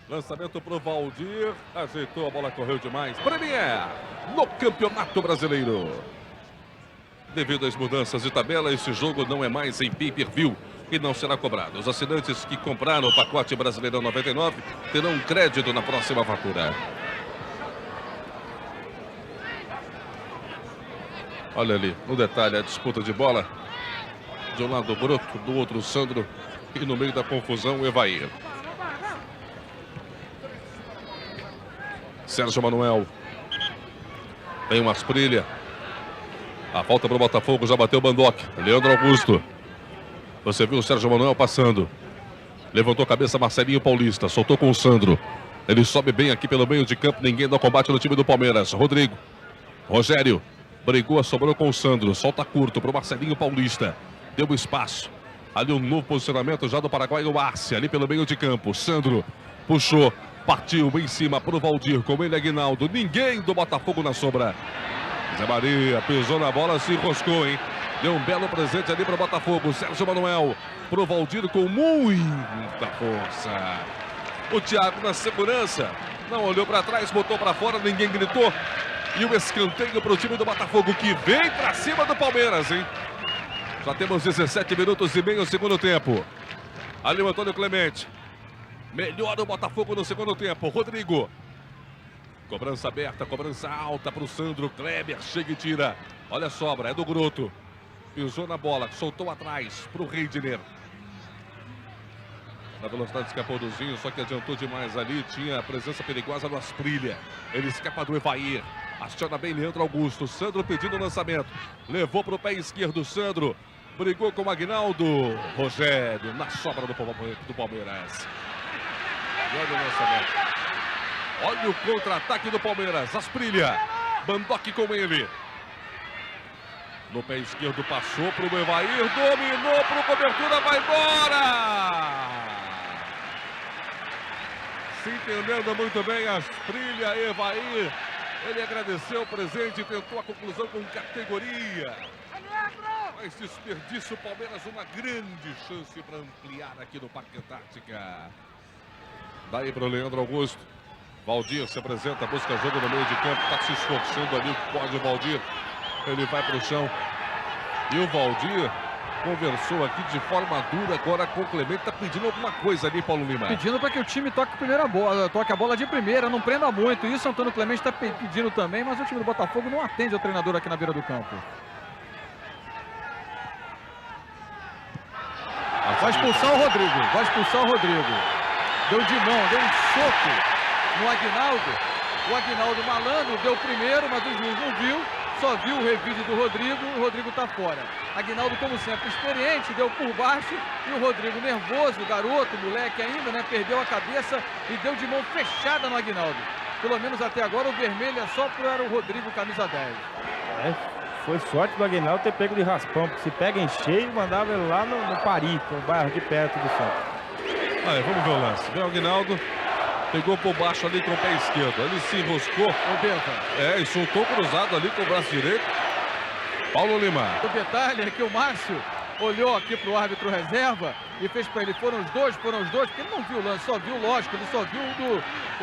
[SPEAKER 1] Lançamento para o Valdir. Ajeitou, a bola correu demais. Premier no Campeonato Brasileiro. Devido às mudanças de tabela, esse jogo não é mais em pay-per-view e não será cobrado. Os assinantes que compraram o pacote Brasileirão 99 terão crédito na próxima fatura. Olha ali, no detalhe, a disputa de bola. De um lado o Broto, do outro o Sandro. E no meio da confusão o Evair. Sérgio Manuel. Tem uma Asprilha. A falta para o Botafogo, já bateu o Bandock. Leandro Augusto. Você viu o Sérgio Manuel passando. Levantou a cabeça Marcelinho Paulista. Soltou com o Sandro. Ele sobe bem aqui pelo meio de campo. Ninguém dá combate no time do Palmeiras. Rodrigo. Rogério. Brigou, sobrou com o Sandro. Solta curto para o Marcelinho Paulista. Deu espaço. Ali um novo posicionamento já do Paraguai. O Arce ali pelo meio de campo. Sandro puxou. Partiu em cima para o Valdir. Com ele Aguinaldo. Ninguém do Botafogo na sombra. Zé Maria pisou na bola, se enroscou, hein? Deu um belo presente ali para o Botafogo. Sérgio Manuel para o Valdir com muita força. O Thiago na segurança. Não olhou para trás, botou para fora, ninguém gritou. E o escanteio para o time do Botafogo, que vem para cima do Palmeiras, hein? Já temos 17 minutos e meio no segundo tempo. Ali o Antônio Clemente. Melhora o Botafogo no segundo tempo. Rodrigo. Cobrança aberta, cobrança alta para o Sandro. Kleber chega e tira. Olha a sobra, é do Groto. Pisou na bola, soltou atrás para o Reidner. Na velocidade escapou do Zinho, só que adiantou demais ali. Tinha a presença perigosa do Asprilla. Ele escapa do Evair. Aciona bem Leandro Augusto. Sandro pedindo o lançamento. Levou para o pé esquerdo. Sandro brigou com o Aguinaldo. Rogério na sobra do Palmeiras. E olha o lançamento. Olha o contra-ataque do Palmeiras. Asprilla. Bandock com ele. No pé esquerdo passou para o Evair. Dominou para o cobertura. Vai embora. Se entendendo muito bem, Asprilla, Evair. Ele agradeceu o presente e tentou a conclusão com categoria. Mas desperdiça o Palmeiras uma grande chance para ampliar aqui no Parque Antártica. Daí para o Leandro Augusto. Valdir se apresenta, busca jogo no meio de campo. Está se esforçando ali, pode o Valdir. Ele vai para o chão. E o Valdir conversou aqui de forma dura agora com o Clemente. Está pedindo alguma coisa ali, Paulo Lima.
[SPEAKER 2] Pedindo para que o time toque a primeira bola, toque a bola de primeira, não prenda muito. Isso Antônio Clemente está pedindo também, mas o time do Botafogo não atende ao treinador aqui na beira do campo. Vai expulsar o Rodrigo, vai expulsar o Rodrigo. Deu de mão, deu um soco no Aguinaldo. O Aguinaldo malandro deu primeiro, mas o juiz não viu. Só viu o revide do Rodrigo e o Rodrigo está fora. Aguinaldo, como sempre, experiente, deu por baixo. E o Rodrigo, nervoso, garoto, moleque ainda, né? Perdeu a cabeça e deu de mão fechada no Aguinaldo. Pelo menos até agora o vermelho é só para o Rodrigo, camisa 10.
[SPEAKER 3] Foi sorte do Aguinaldo ter pego de raspão, porque se pega em cheio, mandava ele lá no Pari, que é o bairro aqui perto do Santos.
[SPEAKER 1] Aí, vamos ver o lance. Vem o Aguinaldo. Pegou por baixo ali com o pé esquerdo. Ele se enroscou. E soltou cruzado ali com o braço direito. Paulo Lima.
[SPEAKER 2] O detalhe é que o Márcio olhou aqui para o árbitro reserva e fez para ele. Foram os dois, porque ele não viu o lance, só viu, lógico, ele só viu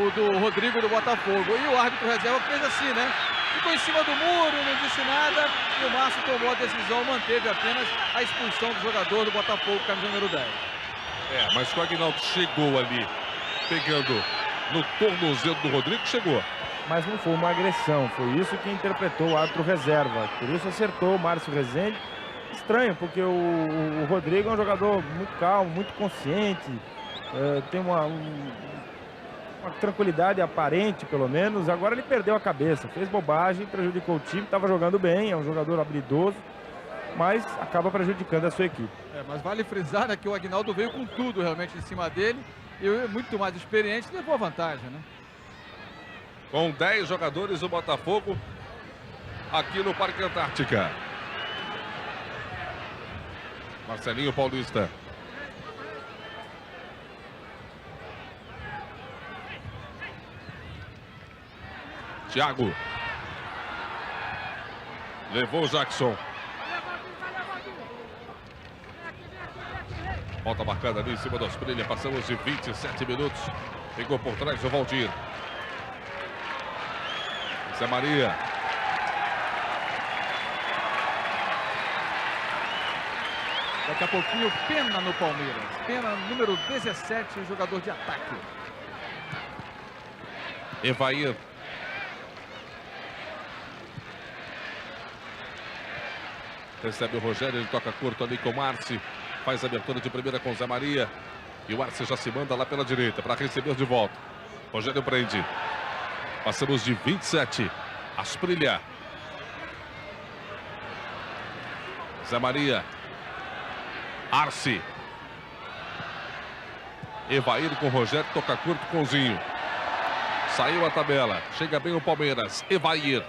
[SPEAKER 2] o do Rodrigo do Botafogo. E o árbitro reserva fez assim, né? Ficou em cima do muro, não disse nada. E o Márcio tomou a decisão, manteve apenas a expulsão do jogador do Botafogo, camisa número 10.
[SPEAKER 1] Mas o Aguinaldo chegou ali, pegando no tornozelo do Rodrigo, chegou.
[SPEAKER 3] Mas não foi uma agressão, foi isso que interpretou o árbitro reserva. Por isso acertou o Márcio Rezende. Estranho, porque o Rodrigo é um jogador muito calmo, muito consciente, tem uma tranquilidade aparente, pelo menos. Agora ele perdeu a cabeça, fez bobagem, prejudicou o time, estava jogando bem, é um jogador habilidoso, mas acaba prejudicando a sua equipe.
[SPEAKER 2] Mas vale frisar, né, que o Aguinaldo veio com tudo realmente em cima dele. E muito mais experiente, levou a vantagem, né?
[SPEAKER 1] Com 10 jogadores do Botafogo aqui no Parque Antártica. Marcelinho Paulista. Thiago. Levou o Jackson. Falta marcada ali em cima do Asprilla. Passamos de 27 minutos. Pegou por trás o Valdir. Zé Maria.
[SPEAKER 2] Daqui a pouquinho, Pena no Palmeiras. Pena, número 17, jogador de ataque.
[SPEAKER 1] Evair. Recebe o Rogério, ele toca curto ali com o Márcio. Faz a abertura de primeira com o Zé Maria. E o Arce já se manda lá pela direita para receber de volta. Rogério prende. Passamos de 27. Asprilla. Zé Maria. Arce. Evair com o Rogério, toca curto com o Zinho. Saiu a tabela. Chega bem o Palmeiras. Evair.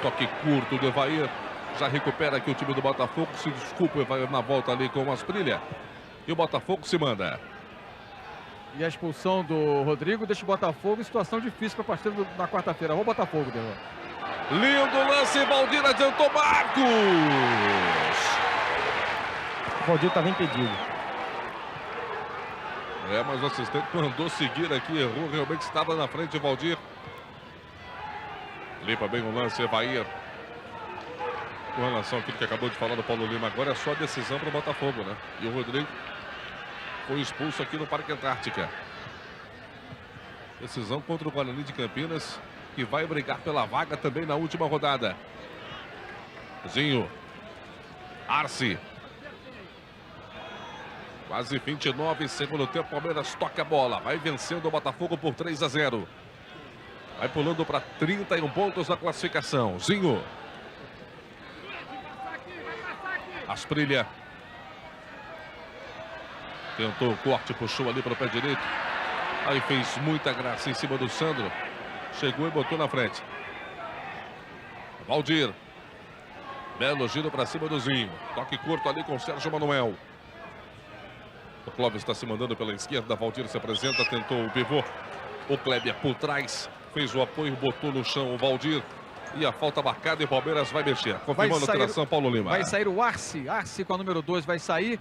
[SPEAKER 1] Toque curto do Evair. Já recupera aqui o time do Botafogo. Se desculpa, vai na volta ali com o Asprilla. E o Botafogo se manda.
[SPEAKER 2] E a expulsão do Rodrigo deixa o Botafogo em situação difícil para a partida na quarta-feira. Olha o Botafogo, Delô.
[SPEAKER 1] Lindo lance, Valdir adiantou Marcos.
[SPEAKER 3] O Valdir estava impedido.
[SPEAKER 1] Mas o assistente mandou seguir aqui, errou, realmente estava na frente de Valdir. Limpa bem o lance, Evair. Com relação àquilo que acabou de falar do Paulo Lima, agora é só decisão para o Botafogo, né? E o Rodrigo foi expulso aqui no Parque Antártica. Decisão contra o Guarani de Campinas, que vai brigar pela vaga também na última rodada. Zinho. Arce. Quase 29, segundo tempo, Palmeiras toca a bola. Vai vencendo o Botafogo por 3-0. Vai pulando para 31 pontos na classificação. Zinho. Asprilha. Tentou o corte, puxou ali para o pé direito. Aí fez muita graça em cima do Sandro. Chegou e botou na frente. Valdir. Belo giro para cima do Zinho. Toque curto ali com o Sérgio Manuel. O Clóvis está se mandando pela esquerda. Valdir se apresenta, tentou o pivô. O Kleber por trás. Fez o apoio, botou no chão o Valdir. E a falta marcada e o Palmeiras vai mexer. Confirmando a alteração, Paulo Lima.
[SPEAKER 2] Vai sair o Arce. Arce com a número 2 vai sair.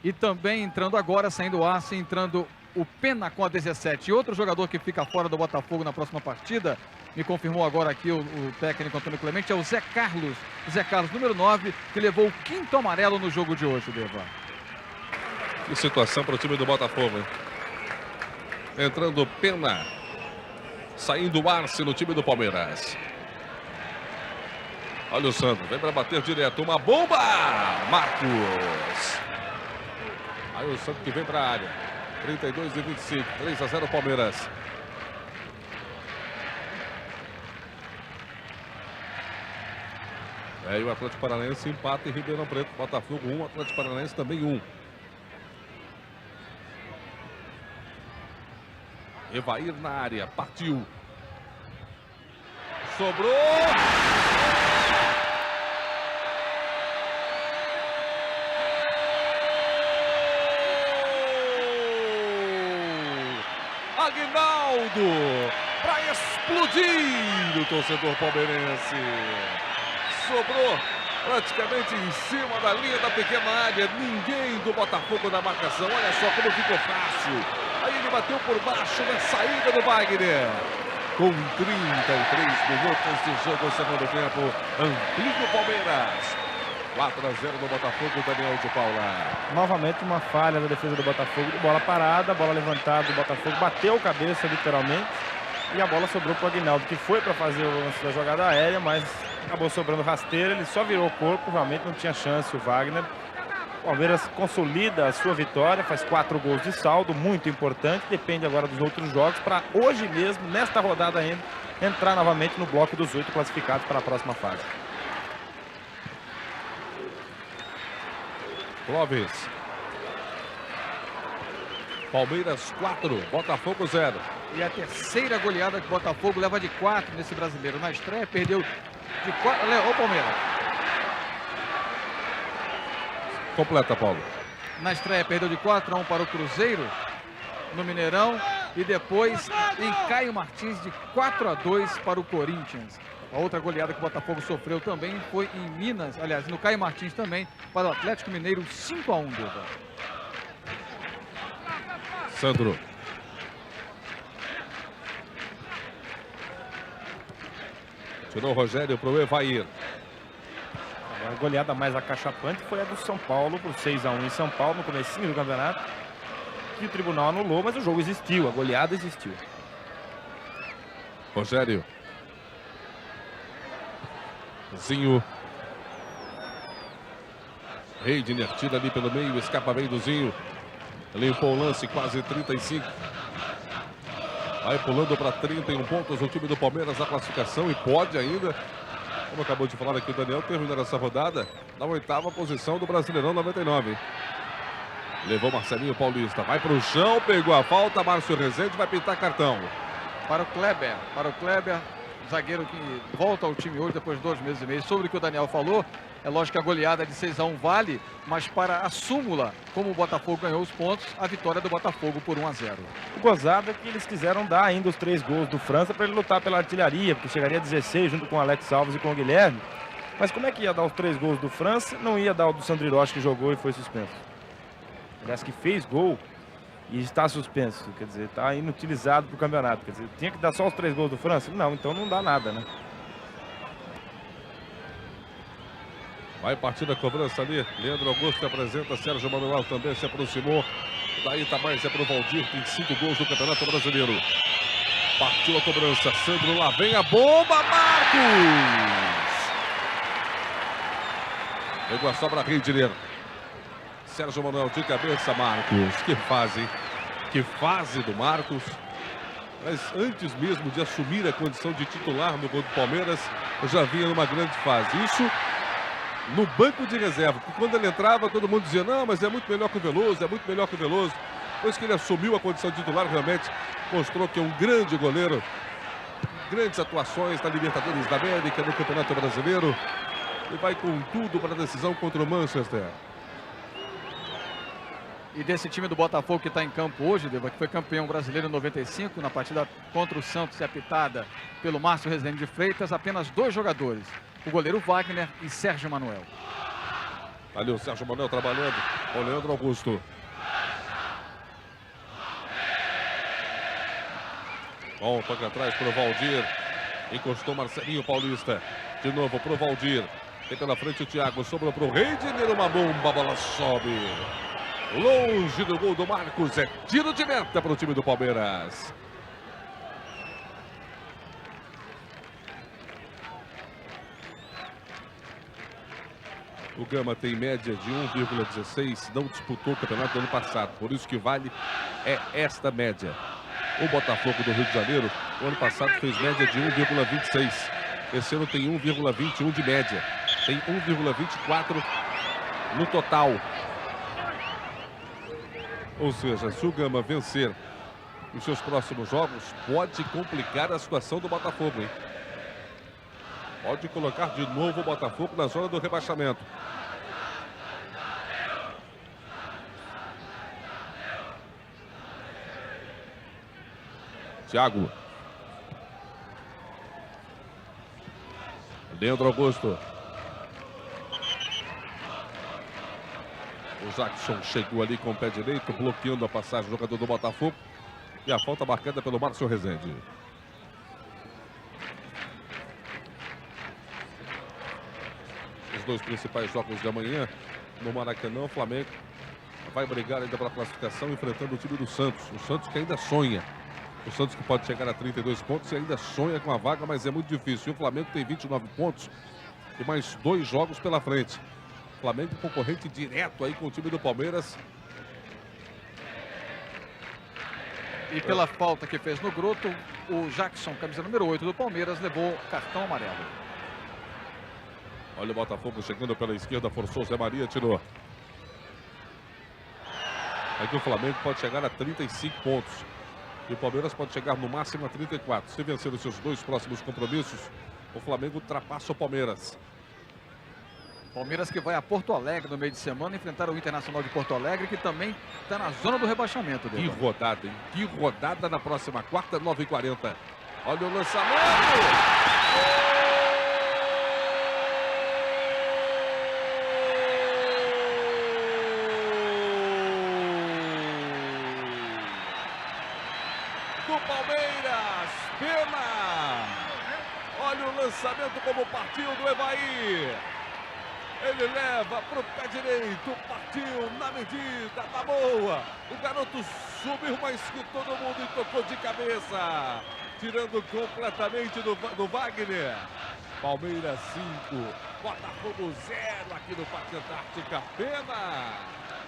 [SPEAKER 2] E também entrando agora, saindo o Arce, entrando o Pena com a 17. E outro jogador que fica fora do Botafogo na próxima partida, me confirmou agora aqui o técnico Antônio Clemente, é o Zé Carlos. Zé Carlos, número 9, que levou o 5º amarelo no jogo de hoje, Deva.
[SPEAKER 1] Que situação para o time do Botafogo, hein? Entrando Pena. Saindo o Arce no time do Palmeiras. Olha o Sandro, vem para bater direto. Uma bomba! Marcos. Aí o Sandro que vem para a área. 32-25, 3-0 Palmeiras. Aí o Atlético Paranaense empata em Ribeirão Preto. Botafogo 1, Atlético Paranaense também 1. Evair na área, partiu. Sobrou! Aguinaldo! Para explodir o torcedor palmeirense. Sobrou praticamente em cima da linha da pequena área. Ninguém do Botafogo na marcação. Olha só como ficou fácil. Aí ele bateu por baixo na saída do Wagner. Com 33 minutos de jogo, segundo tempo, amplia o Palmeiras. 4-0 no Botafogo, Daniel de Paula.
[SPEAKER 3] Novamente uma falha da defesa do Botafogo. Bola parada, bola levantada do Botafogo. Bateu cabeça, literalmente. E a bola sobrou para o Aguinaldo, que foi para fazer o lance da jogada aérea, mas acabou sobrando rasteira. Ele só virou o corpo, realmente não tinha chance o Wagner. O Palmeiras consolida a sua vitória, faz 4 gols de saldo, muito importante. Depende agora dos outros jogos para hoje mesmo, nesta rodada ainda, entrar novamente no bloco dos 8 classificados para a próxima fase.
[SPEAKER 1] Clóvis. Palmeiras 4, Botafogo 0.
[SPEAKER 2] E a terceira goleada que o Botafogo leva de 4 nesse brasileiro. Na estreia perdeu de 4. Olha o Palmeiras.
[SPEAKER 1] Completa, Paulo.
[SPEAKER 2] Na estreia perdeu de 4-1 para o Cruzeiro no Mineirão. E depois em Caio Martins de 4-2 para o Corinthians. A outra goleada que o Botafogo sofreu também foi em Minas. Aliás, no Caio Martins também, para o Atlético Mineiro 5-1, Deva.
[SPEAKER 1] Sandro. Tirou o Rogério para o Evair.
[SPEAKER 3] A goleada mais acachapante foi a do São Paulo por 6-1 em São Paulo no comecinho do campeonato. Que o tribunal anulou, mas o jogo existiu, a goleada existiu.
[SPEAKER 1] Rogério. Zinho. Reidner tira ali pelo meio, escapa bem do Zinho. Limpou o lance, quase 35. Vai pulando para 31 pontos o time do Palmeiras na classificação e pode ainda, como acabou de falar aqui o Daniel, terminar essa rodada na 8ª posição do Brasileirão 99. Levou Marcelinho Paulista, vai para o chão, pegou a falta, Márcio Rezende vai pintar cartão.
[SPEAKER 2] Para o Kleber, zagueiro que volta ao time hoje depois de 2 meses e meio. Sobre o que o Daniel falou, é lógico que a goleada de 6-1 vale, mas para a súmula, como o Botafogo ganhou os pontos, a vitória do Botafogo por 1-0.
[SPEAKER 3] O gozado é que eles quiseram dar ainda os 3 gols do França para ele lutar pela artilharia, porque chegaria a 16 junto com o Alex Alves e com o Guilherme. Mas como é que ia dar os 3 gols do França? Não ia dar o do Sandro Hiroshi, que jogou e foi suspenso. Aliás, que fez gol e está suspenso, quer dizer, está inutilizado para o campeonato. Quer dizer, tinha que dar só os 3 gols do França? Não, então não dá nada, né?
[SPEAKER 1] Vai partir a cobrança ali. Leandro Augusto apresenta. Sérgio Manuel também se aproximou. Daí Itamar é para o Valdir. Tem 5 gols no Campeonato Brasileiro. Partiu a cobrança. Sandro, lá vem a bomba. Marcos! Pegou a sobra Reidner. Sérgio Manuel de cabeça, Marcos. Que fase, hein? Que fase do Marcos. Mas antes mesmo de assumir a condição de titular no gol do Palmeiras, já vinha numa grande fase. Isso no banco de reserva, porque quando ele entrava, todo mundo dizia, não, mas é muito melhor que o Veloso, é muito melhor que o Veloso. Depois que ele assumiu a condição de titular, realmente mostrou que é um grande goleiro. Grandes atuações na Libertadores da América, no Campeonato Brasileiro. E vai com tudo para a decisão contra o Manchester.
[SPEAKER 2] E desse time do Botafogo que está em campo hoje, Deva, que foi campeão brasileiro em 95, na partida contra o Santos e apitada pelo Márcio Rezende de Freitas, apenas 2 jogadores. O goleiro Wagner e Sérgio Manuel.
[SPEAKER 1] Ali o Sérgio Manuel trabalhando. O Leandro Augusto. Bom, toque atrás para o Valdir. Encostou Marcelinho Paulista. De novo para o Valdir. Tem pela frente o Thiago. Sobrou para o Reidner. Uma bomba, a bola sobe. Longe do gol do Marcos. É tiro de meta para o time do Palmeiras. O Gama tem média de 1,16. Não disputou o campeonato do ano passado. Por isso que vale é esta média. O Botafogo do Rio de Janeiro, o ano passado fez média de 1,26. Esse ano tem 1,21 de média. Tem 1,24 no total. Ou seja, se o Gama vencer os seus próximos jogos, pode complicar a situação do Botafogo, hein? Pode colocar de novo o Botafogo na zona do rebaixamento. Thiago. Leandro Augusto. O Jackson chegou ali com o pé direito, bloqueando a passagem do jogador do Botafogo. E a falta marcada pelo Márcio Rezende. Os 2 principais jogos da manhã no Maracanã, o Flamengo vai brigar ainda pela classificação, enfrentando o time do Santos. O Santos que ainda sonha. O Santos que pode chegar a 32 pontos e ainda sonha com a vaga, mas é muito difícil. E o Flamengo tem 29 pontos e mais 2 jogos pela frente. Flamengo concorrente direto aí com o time do Palmeiras.
[SPEAKER 2] E pela falta que fez no Groto, o Jackson, camisa número 8 do Palmeiras, levou cartão amarelo.
[SPEAKER 1] Olha o Botafogo chegando pela esquerda, forçou o Zé Maria, tirou. Aqui o Flamengo pode chegar a 35 pontos. E o Palmeiras pode chegar no máximo a 34. Se vencer os seus 2 próximos compromissos, o Flamengo ultrapassa o Palmeiras.
[SPEAKER 2] Palmeiras que vai a Porto Alegre no meio de semana enfrentar o Internacional de Porto Alegre, que também está na zona do rebaixamento.
[SPEAKER 1] Que rodada, hein? Que rodada na próxima quarta, 9h40. Olha o lançamento! Do Palmeiras, pena! Olha o lançamento como partiu do Evaí. Ele leva para o pé direito, partiu na medida, tá boa. O garoto subiu mais que todo mundo e tocou de cabeça, tirando completamente do Wagner. Palmeiras 5, Botafogo 0 aqui no Parque Antártica, pena.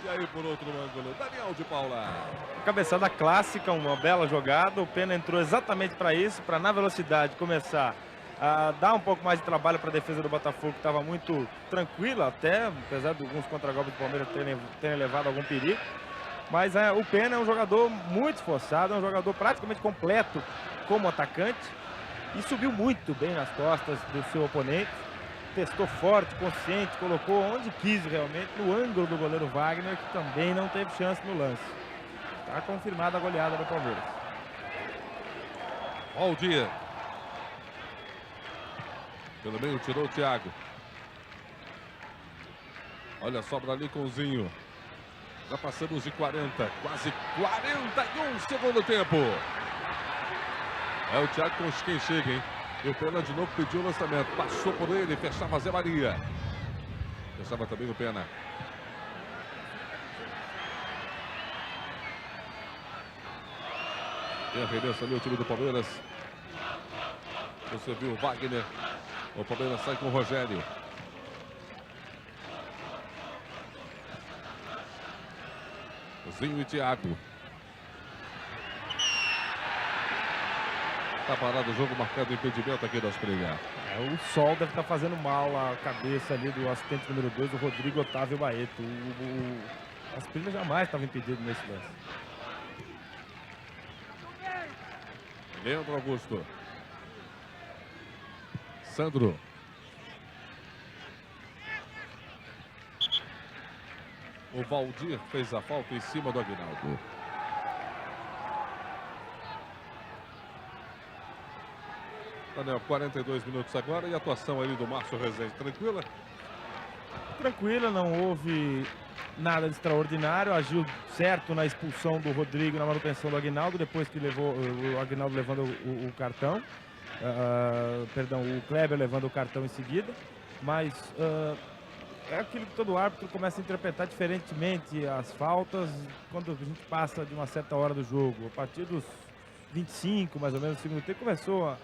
[SPEAKER 1] E aí por outro ângulo, Daniel de Paula.
[SPEAKER 3] Cabeçada clássica, uma bela jogada. O Pena entrou exatamente para isso, para na velocidade começar a dar um pouco mais de trabalho para a defesa do Botafogo, que estava muito tranquila até, apesar de alguns contragolpes do Palmeiras terem levado algum perigo. Mas o Pena é um jogador muito esforçado, é um jogador praticamente completo como atacante e subiu muito bem nas costas do seu oponente. Testou forte, consciente, colocou onde quis realmente, no ângulo do goleiro Wagner, que também não teve chance no lance. Está confirmada a goleada do Palmeiras.
[SPEAKER 1] Valdir. Pelo meio tirou o Thiago. Olha, sobra ali com o Zinho. Já passamos de 40, quase 41 segundo tempo. É o Thiago com quem chega, hein? E o Pena de novo pediu o lançamento. Passou por ele, fechava Zé Maria. Fechava também o Pena. Tem arremesso ali o time do Palmeiras. Você viu o Wagner. O Palmeiras sai com o Rogério. Zinho e Thiago. Tá parado o jogo, marcado o impedimento aqui das Asprilla.
[SPEAKER 3] O sol deve estar fazendo mal a cabeça ali do assistente número 2, o Rodrigo Otávio Baeto. O Asprilla jamais estava impedido nesse lance.
[SPEAKER 1] Leandro Augusto. Sandro. O Valdir fez a falta em cima do Aguinaldo. Daniel, 42 minutos agora e a atuação ali do Márcio Rezende, tranquila?
[SPEAKER 3] Tranquila, não houve nada de extraordinário. Agiu certo na expulsão do Rodrigo, na manutenção do Aguinaldo, depois que levou o Aguinaldo levando o cartão. Perdão, o Kleber levando o cartão em seguida. Mas é aquilo que todo árbitro começa a interpretar diferentemente as faltas quando a gente passa de uma certa hora do jogo. A partir dos 25, mais ou menos, do segundo tempo, começou a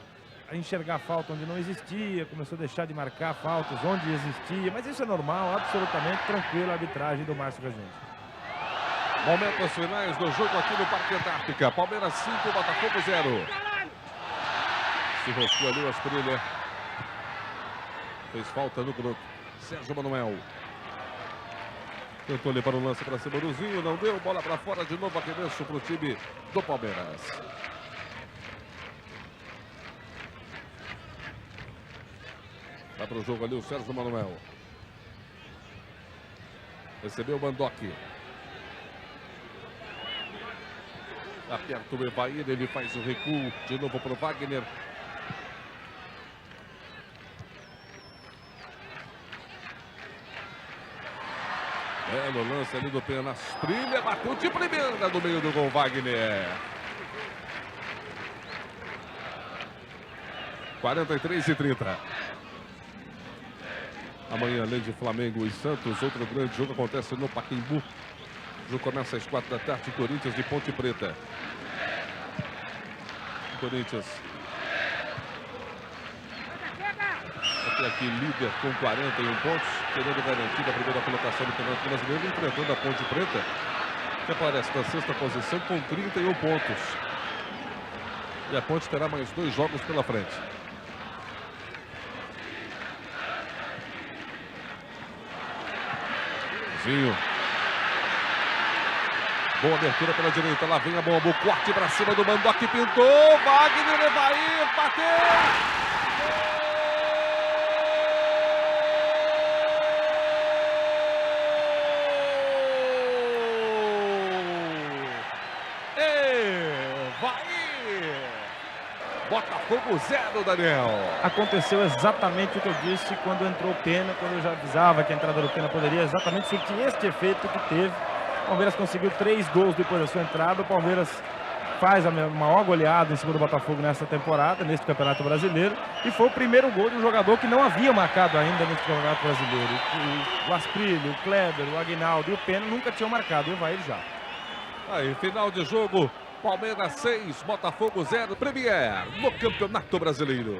[SPEAKER 3] enxergar falta onde não existia, começou a deixar de marcar faltas onde existia, mas isso é normal, absolutamente tranquilo a arbitragem do Márcio Rezende.
[SPEAKER 1] Momentos finais do jogo aqui no Parque Antártica. Palmeiras 5, Botafogo 0. Se roscou ali o Asprilla. Fez falta no grupo. Sérgio Manuel. Tentou levar o lance para cima do Zinho, não deu, bola para fora de novo, arremesso para o time do Palmeiras. Vai para o jogo ali o Sérgio Manuel. Recebeu o Mandoki. Aperta o Evair, ele faz o recuo de novo para o Wagner. Belo lance ali do Pena. Asprilla bateu de primeira no meio do gol, Wagner. 43-30. Amanhã, além de Flamengo e Santos, outro grande jogo acontece no Pacaembu. O jogo começa às 4 da tarde, Corinthians de Ponte Preta. Corinthians. Até aqui líder com 41 pontos, querendo garantir a primeira colocação do Campeonato Brasileiro, enfrentando a Ponte Preta, que aparece na sexta posição com 31 pontos. E a Ponte terá mais 2 jogos pela frente. Zinho. Boa abertura pela direita. Lá vem a bomba. O corte para cima do Mandoki. Pintou. Wagner, Evair. Bateu. Botafogo 0, Daniel.
[SPEAKER 3] Aconteceu exatamente o que eu disse quando entrou o Pena, quando eu já avisava que a entrada do Pena poderia exatamente surtir este efeito que teve. O Palmeiras conseguiu 3 gols depois da sua entrada. O Palmeiras faz a maior goleada em cima do Botafogo nesta temporada, neste Campeonato Brasileiro. E foi o primeiro gol de um jogador que não havia marcado ainda neste Campeonato Brasileiro. O Asprilla, o Kleber, o Aguinaldo e o Pena nunca tinham marcado. E vai ele já.
[SPEAKER 1] Aí, final de jogo. Palmeiras 6, Botafogo 0, Premier no Campeonato Brasileiro.